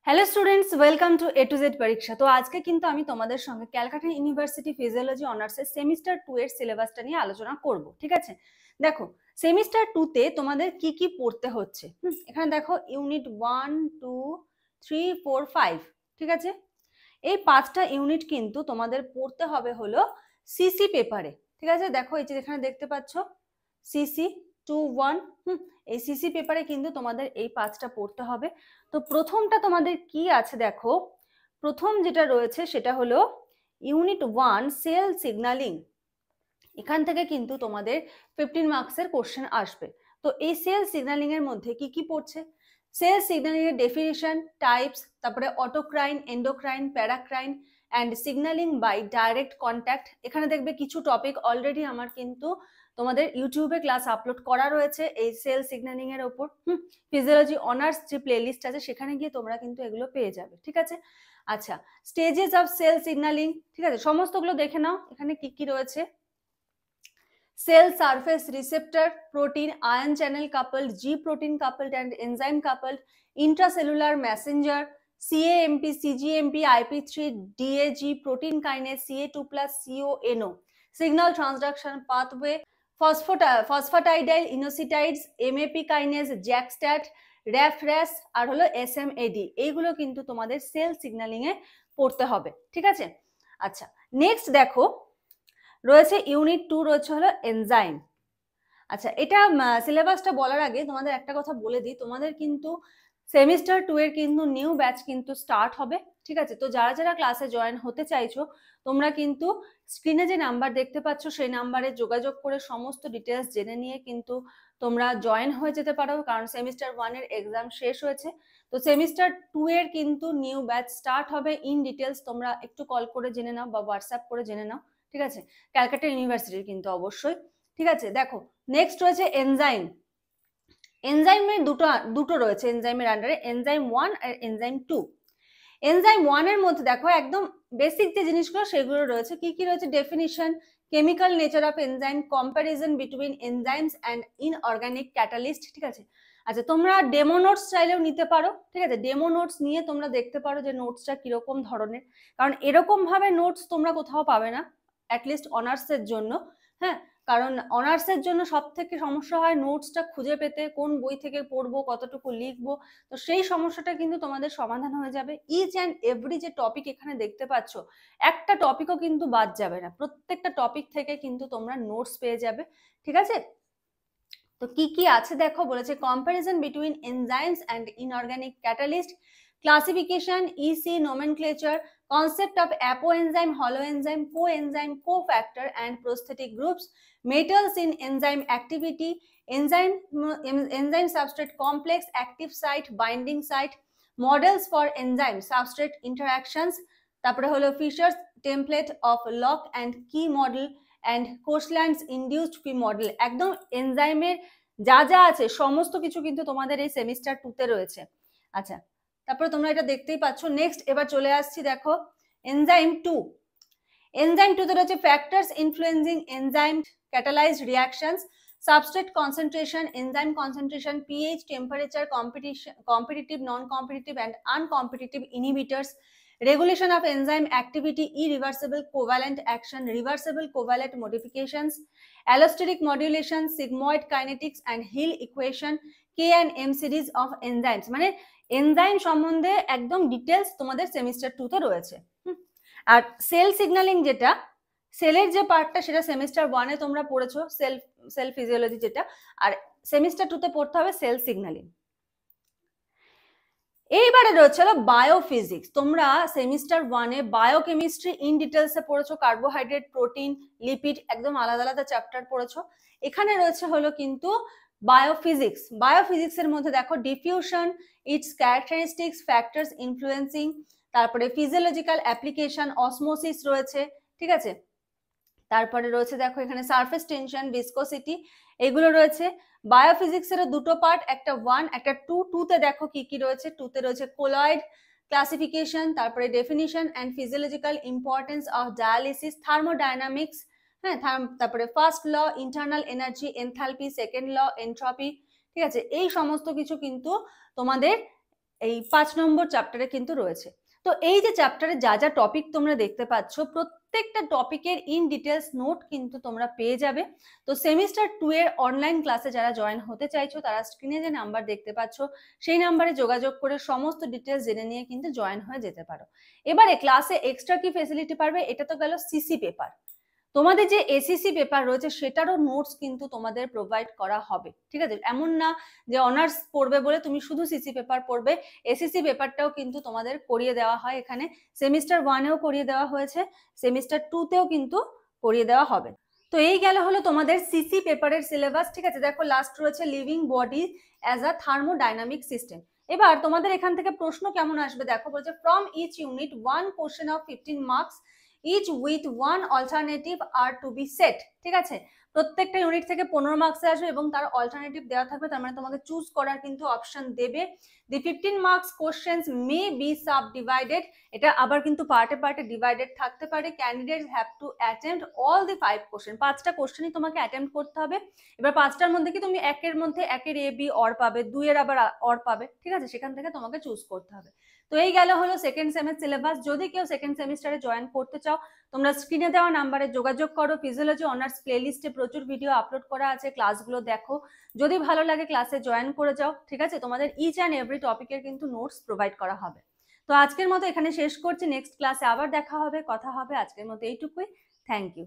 Hello students, welcome to A to Z পরীক্ষা। তো আজকে কিন্তু আমি তোমাদের সঙ্গে ক্যালকাটা ইউনিভার্সিটি ফিজিওলজি অনার্সের সেমিস্টার 2 এর সিলেবাসটা নিয়ে আলোচনা করব। ঠিক আছে, দেখো সেমিস্টার 2 তে তোমাদের কি কি পড়তে হচ্ছে। এখানে দেখো ইউনিট 1 2 3 4 5, ঠিক আছে। এই 5টা ইউনিট কিন্তু তোমাদের পড়তে হবে হলো সিসি পেপারে। ঠিক আছে, দেখো এই যে এখানে দেখতে পাচ্ছ সিসি 2-1। এই সিসি পেপারে কিন্তু তোমাদের এই 5টা পড়তে হবে। তো প্রথমটা তোমাদের কি আছে দেখো, প্রথম যেটা রয়েছে সেটা হলো ইউনিট 1 সেল সিগন্যালিং। এখান থেকে কিন্তু তোমাদের 15 মার্কসের কোশ্চেন আসবে। তো এই সেল সিগন্যালিং এর মধ্যে কি কি পড়ছে, সেল সিগন্যালিং এর ডেফিনিশন, টাইপস, তারপরে autocrine, endocrine, paracrine and signaling by direct contact. এখানে দেখবে কিছু টপিক অলরেডি আমার কিন্তু তোমাদের ইউটিউবে ক্লাস আপলোড করা রয়েছে এই সেল সিগন্যালিং এর ওপর। ফিজিওলজি অনার্স যে প্লেলিস্ট আছে সেখানে গিয়ে তোমরা কিন্তু এগুলো পেয়ে যাবে। ঠিক আছে, আচ্ছা, স্টেজেস অফ সেল সিগন্যালিং, ঠিক আছে, সমস্তগুলো দেখে নাও এখানে কি কি রয়েছে। Cell surface receptor, protein, ion channel coupled, G protein coupled and enzyme coupled, intracellular messenger, CAMP, CGMP, IP3, DAG, protein kinase, CA2 plus CONO, signal transduction pathway, phosphatidyl inositides, MAP kinase, JAK-STAT, RAF-RAS আর হলো SMAD। এইগুলো কিন্তু তোমাদের sell signalling এ পড়তে হবে। ঠিক আছে, আচ্ছা, next দেখো রয়েছে ইউনিট 2 রয়েছে হলো এনজাইম। আচ্ছা, এটা সিলেবাসটা বলার আগে তোমাদের একটা কথা বলে দিই, তোমাদের কিন্তু সেমিস্টার 2 এর কিন্তু নিউ ব্যাচ কিন্তু স্টার্ট হবে। ঠিক আছে, তো যারা যারা ক্লাসে জয়েন হতে চাইছো তোমরা কিন্তু স্ক্রিনে যে নাম্বার দেখতে পাচ্ছ সেই নাম্বারে যোগাযোগ করে সমস্ত ডিটেলস জেনে নিয়ে কিন্তু তোমরা জয়েন হয়ে যেতে পারো, কারণ সেমিস্টার 1 এর এক্সাম শেষ হয়েছে। তো সেমিস্টার 2 এর কিন্তু নিউ ব্যাচ স্টার্ট হবে। ইন ডিটেলস তোমরা একটু কল করে জেনে নাও বা হোয়াটসঅ্যাপ করে জেনে নাও। ঠিক আছে, ক্যালকাটা ইউনিভার্সিটির কিন্তু অবশ্যই। ঠিক আছে, দেখো নেক্সট রয়েছে এনজাইম। এনজাইমের দুটো রয়েছে এনজাইমের আন্ডারে, এনজাইম 1 আর এনজাইম 2। এনজাইম 1 এর মধ্যে দেখো একদম বেসিক যে জিনিসগুলো সেগুলো রয়েছে। কি কি রয়েছে, definition, chemical nature of enzyme, comparison between enzymes and inorganic catalyst. ঠিক আছে, আচ্ছা, তোমরা ডেমো নোটস চাইলেও নিতে পারো। ঠিক আছে, ডেমো নোটস নিয়ে তোমরা দেখতে পারো যে নোটসটা কিরকম ধরনের, কারণ এরকম ভাবে নোটস তোমরা কোথাও পাবে না, অ্যাটলিস্ট অনার্সের জন্য। হ্যাঁ, কারণ অনার্সের জন্য সব থেকে সমস্যা হয় নোটসটা খুঁজে পেতে, কোন বই থেকে পড়বো, কতটুকু লিখবো। তো সেই সমস্যাটা কিন্তু তোমাদের সমাধান হয়ে যাবে। ইচ অ্যান্ড এভরি যে টপিক এখানে দেখতে পাচ্ছ, একটা টপিকও কিন্তু বাদ যাবে না, প্রত্যেকটা টপিক থেকে কিন্তু তোমরা নোটস পেয়ে যাবে। ঠিক আছে, তো কি কি আছে দেখো, বলেছে comparison between enzymes and inorganic catalyst, classification, EC, nomenclature, concept of apoenzyme, holoenzyme, coenzyme, cofactor and prosthetic groups, metals in enzyme activity, enzyme substrate complex, active site, binding site, models for enzyme substrate interactions, তারপরে হলো Fisher's template of lock and key model and Koshland's induced P model। একদম এনজাইমের যা যা আছে সমস্ত কিছু কিন্তু তোমাদের এই সেমিস্টার 2 তে রয়েছে। আচ্ছা, তারপরে তোমরা এটা দেখতেই পাচ্ছ। নেক্সট এবার চলে আসছি দেখো এনজাইম 2। এনজাইম 2 তে রয়েছে factors influencing enzyme catalysed reactions, substrate concentration, enzyme concentration, pH, temperature, competitive, non-competitive and uncompetitive inhibitors, regulation of enzyme activity, irreversible covalent action, reversible covalent modifications, allosteric modulation, sigmoid kinetics and Hill equation, K and M series of enzymes। মানে enzyme সম্বন্ধে একদম details তোমাদের semester 2 তে রয়েছে। আর sell signalling যেটা, সেলের যে পার্টটা সেটা সেমিস্টার 1 এ তোমরা পড়েছো, সেল ফিজিওলজি যেটা, আর সেমিস্টার 2 তে পড়তে হবে সেল সিগন্যালিং। এইবারে রয়েছে হলো বায়োফিজিক্স। তোমরা সেমিস্টার 1 এ বায়োকেমিস্ট্রি ইন ডিটেলসে পড়েছো, কার্বোহাইড্রেট, প্রোটিন, লিপিড, একদম আলাদা আলাদা চ্যাপ্টার পড়েছো। এখানে রয়েছে হলো কিন্তু বায়োফিজিক্স। বায়োফিজিক্সের মধ্যে দেখো diffusion, it's characteristics, factors influencing, তারপরে ফিজিওলজিক্যাল অ্যাপ্লিকেশন, অসমোসিস রয়েছে। ঠিক আছে, তারপরে রয়েছে দেখো এখানে সারফেস টেনশন, ভিসকোসিটি, এগুলো রয়েছে। বায়োফিজিক্সেরও দুটো পার্ট, একটা 1 একটা 2। 2 তে দেখো কি কি রয়েছে, 2 তে রয়েছে কোলয়েড ক্লাসিফিকেশন, তারপরে definition and physiological importance of dialysis, thermodynamics, হ্যাঁ, তারপরে first law internal energy, enthalpy, second law entropy. ঠিক আছে, এই সমস্ত কিছু কিন্তু তোমাদের এই 5 নম্বর চ্যাপ্টারে কিন্তু রয়েছে। তো এই যে চ্যাপ্টারে যা যা টপিক তোমরা দেখতে পাচ্ছ, প্রত্যেকটা টপিকের ইন ডিটেলস নোট কিন্তু তোমরা পেয়ে যাবে। তো সেমিস্টার 2 এর অনলাইন ক্লাসে যারা জয়েন হতে চাইছো তারা স্ক্রিনে যে নাম্বার দেখতে পাচ্ছ সেই নাম্বারে যোগাযোগ করে সমস্ত ডিটেলস জেনে নিয়ে কিন্তু জয়েন হয়ে যেতে পারো। এবারে ক্লাসে এক্সট্রা কি ফেসিলিটি পারবে, এটা তো গেল সিসি পেপার। তোমাদের যে এসিসি পেপার রয়েছে সেটারও নোটস কিন্তু তোমাদের প্রোভাইড করা হবে, ঠিক আছে? এমন না যে অনার্স পড়বে বলে তুমি শুধু সিসি পেপার পড়বে, এসিসি পেপারটাও কিন্তু তোমাদের করিয়ে দেওয়া হয়। এখানে সেমিস্টার 1-এও করিয়ে দেওয়া হয়েছে, সেমিস্টার 2-তেও কিন্তু করিয়ে দেওয়া হবে। তো এই গেল হলো তোমাদের সিসি পেপারের সিলেবাস, ঠিক আছে? দেখো লাস্ট রয়েছে living body as a thermodynamic system. এবার তোমাদের এখান থেকে প্রশ্ন কেমন আসবে দেখো, বলছে from each unit 1 question of 15 marks each with 1 alternative are to be set, ঠিক আছে? প্রত্যেকটা ইউনিট থেকে 15 মার্কসে আসবে এবং তার অল্টারনেটিভ দেওয়া থাকবে, তার মানে তোমাকে চুজ করার কিন্তু অপশন দেবে। দি 15 marks questions may be sub divided, এটা আবার কিন্তু পার্টে পার্টে ডিভাইডেড থাকতে পারে। Candidates have to attempt all the 5 question, 5টা কোশ্চেনই তোমাকে অ্যাটেম্প্ট করতে হবে। এবার 5টার মধ্যে কি তুমি একের মধ্যে একের এ বি অর পাবে, 2 এর আবার অর পাবে, ঠিক আছে? সেখান থেকে তোমাকে চুজ করতে হবে। তো এই গেল হলো সেকেন্ড সেমের সিলেবাস। যদি কেউ সেকেন্ড সেমিস্টারে জয়েন করতে চাও তোমরা স্ক্রিনে দেওয়া নাম্বারে যোগাযোগ করো। ফিজিওলজি অনার্স প্লেলিস্টে প্রচুর ভিডিও আপলোড করা আছে, ক্লাসগুলো দেখো। যদি ভালো লাগে ক্লাসে জয়েন করে যাও, ঠিক আছে? তোমাদের ইচ অ্যান্ড এভরি টপিকের কিন্তু নোটস প্রোভাইড করা হবে। তো আজকের মতো এখানে শেষ করছি, নেক্সট ক্লাসে আবার দেখা হবে, কথা হবে। আজকের মতো এইটুকুই, থ্যাংক ইউ।